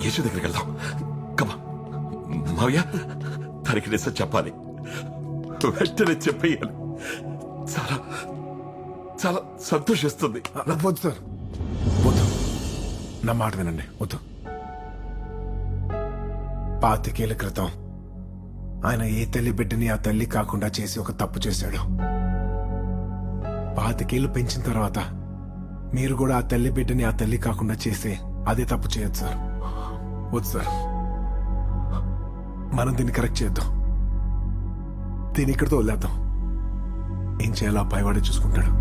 యేసు దగ్గరికి వెళ్దాం. కమా మావయ్య, తనకి నిజం చెప్పాలి, వెంటనే చెప్పేయాలి. చాలా చాలా సంతోషిస్తుంది. వద్దు సార్, వద్దు, నా మాట వినండి, వద్దు. 25 ఏళ్ల క్రితం ఆయన ఏ తల్లి బిడ్డని ఆ తల్లి కాకుండా చేసి ఒక తప్పు చేశాడు. 25 ఏళ్ళు పెంచిన తర్వాత మీరు కూడా ఆ తల్లి బిడ్డని ఆ తల్లి కాకుండా చేసి అదే తప్పు చేయొచ్చు సార్. వద్దు సార్, మనం దీన్ని కరెక్ట్ చేద్దాం. దీన్ని ఇక్కడితో వదిలేద్దాం. ఏం చేయాలో ఆ పైవాడే చూసుకుంటాడు.